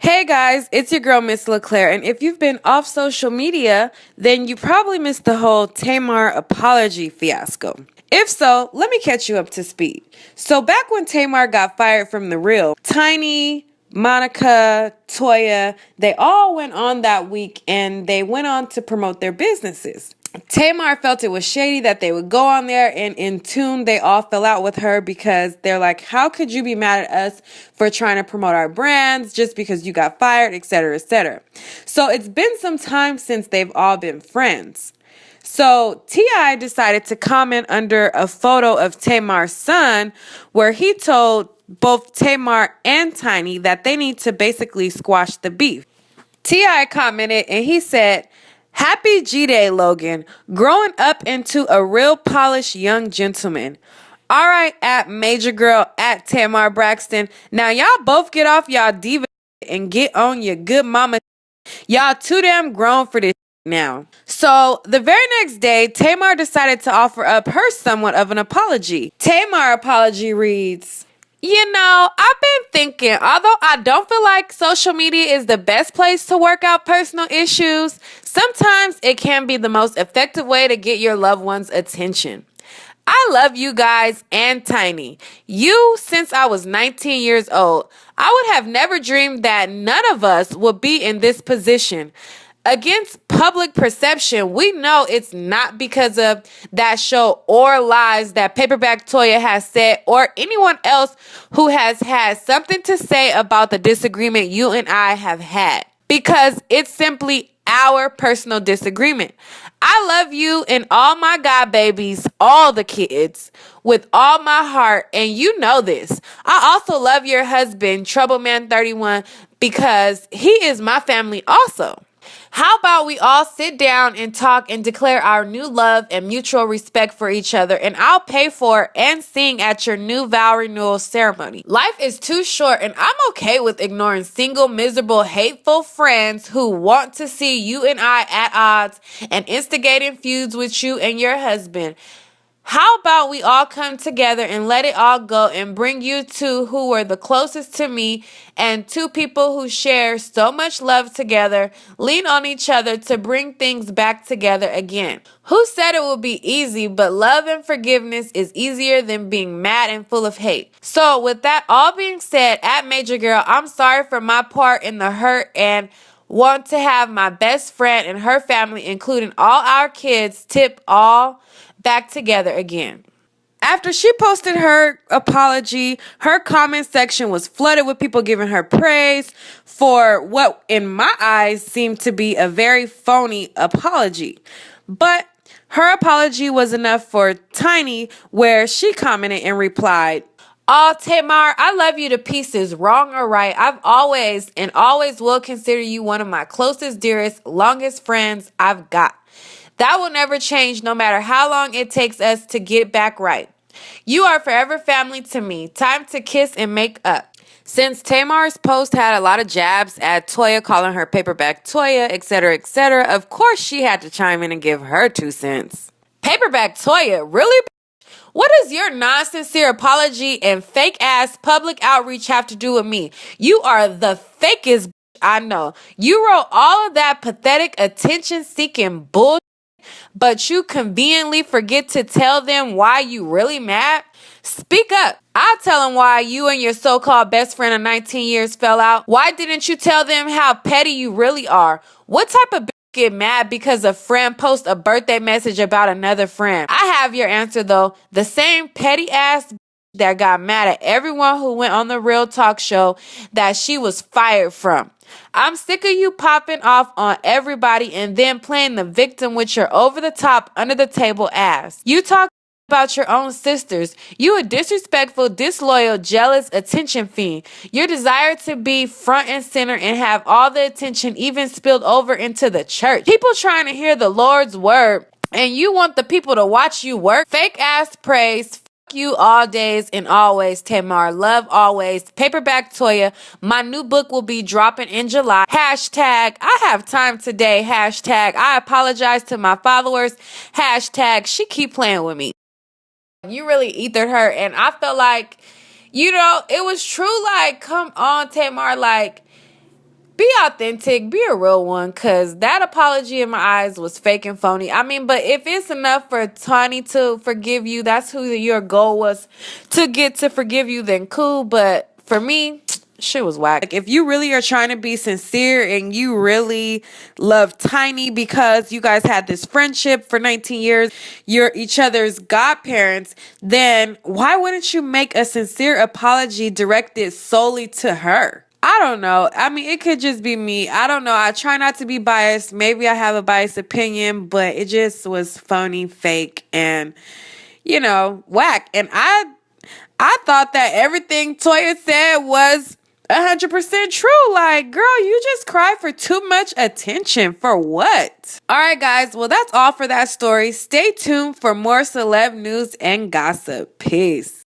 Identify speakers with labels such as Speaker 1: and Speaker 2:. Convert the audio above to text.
Speaker 1: Hey guys, it's your girl Miss LeClaire, and if you've been off social media, then you probably missed the whole Tamar apology fiasco. If so, let me catch you up to speed. So back when Tamar got fired from The Real, Tiny, Monica, Toya, they all went on that week and they went on to promote their businesses. Tamar felt it was shady that they would go on there, and in tune they all fell out with her because they're like, how could you be mad at us for trying to promote our brands just because you got fired, etc., etc. So it's been some time since they've all been friends. So T.I. decided to comment under a photo of Tamar's son where he told both Tamar and Tiny that they need to basically squash the beef. T.I. commented and he said, "Happy G-Day, Logan. Growing up into a real polished young gentleman. All right, at Major Girl, at Tamar Braxton. Now y'all both get off y'all diva and get on your good mama. Y'all too damn grown for this now." So the very next day, Tamar decided to offer up her somewhat of an apology. Tamar apology reads, I've been thinking, although I don't feel like social media is the best place to work out personal issues, sometimes it can be the most effective way to get your loved one's attention. I love you guys and Tiny. You since I was 19 years old. I would have never dreamed that none of us would be in this position. Against public perception, we know it's not because of that show or lies that Paperback Toya has said or anyone else who has had something to say about the disagreement you and I have had. Because it's simply our personal disagreement. I love you and all my god babies, all the kids, with all my heart, and you know this. I also love your husband, Troubleman31, because he is my family also. How about we all sit down and talk and declare our new love and mutual respect for each other, and I'll pay for and sing at your new vow renewal ceremony. Life is too short, and I'm okay with ignoring single, miserable, hateful friends who want to see you and I at odds and instigating feuds with you and your husband. How about we all come together and let it all go and bring you two who were the closest to me and two people who share so much love together, lean on each other to bring things back together again. Who said it would be easy, but love and forgiveness is easier than being mad and full of hate. So with that all being said, at Major Girl, I'm sorry for my part in the hurt and want to have my best friend and her family, including all our kids, tip all back together again. After she posted her apology, her comment section was flooded with people giving her praise for what, in my eyes, seemed to be a very phony apology. But her apology was enough for Tiny, where she commented and replied, "Oh, Tamar, I love you to pieces, wrong or right. I've always and always will consider you one of my closest, dearest, longest friends I've got. That will never change no matter how long it takes us to get back right. You are forever family to me. Time to kiss and make up." Since Tamar's post had a lot of jabs at Toya, calling her Paperback Toya, etc., of course she had to chime in and give her 2 cents. Paperback Toya, really? What does your non-sincere apology and fake-ass public outreach have to do with me? You are the fakest I know. You wrote all of that pathetic attention-seeking bullshit, but you conveniently forget to tell them why you really mad? Speak up. I'll tell them why you and your so-called best friend of 19 years fell out. Why didn't you tell them how petty you really are? What type of bitch get mad because a friend posts a birthday message about another friend? I have your answer though. The same petty ass that got mad at everyone who went on the Real Talk show that she was fired from. I'm sick of you popping off on everybody and then playing the victim with your over-the-top, under-the-table ass. You talk about your own sisters. You a disrespectful, disloyal, jealous attention fiend. Your desire to be front and center and have all the attention even spilled over into the church. People trying to hear the Lord's word and you want the people to watch you work. Fake ass praise. You all days and always, Tamar. Love always. Paperback Toya. My new book will be dropping in July. Hashtag I have time today. Hashtag I apologize to my followers. Hashtag she keep playing with me. You really ethered her, and I felt like, it was true. Like, come on, Tamar. Like, Be authentic, be a real one, because that apology in my eyes was fake and phony. I mean, but if it's enough for Tiny to forgive you, that's who your goal was to get to forgive you, then cool. But for me, shit was whack. Like, if you really are trying to be sincere and you really love Tiny because you guys had this friendship for 19 years, you're each other's godparents, then why wouldn't you make a sincere apology directed solely to her? I don't know. I mean, it could just be me. I don't know. I try not to be biased. Maybe I have a biased opinion, but it just was phony, fake, and, whack. And I thought that everything Toya said was 100% true. Like, girl, you just cry for too much attention. For what? All right, guys. Well, that's all for that story. Stay tuned for more celeb news and gossip. Peace.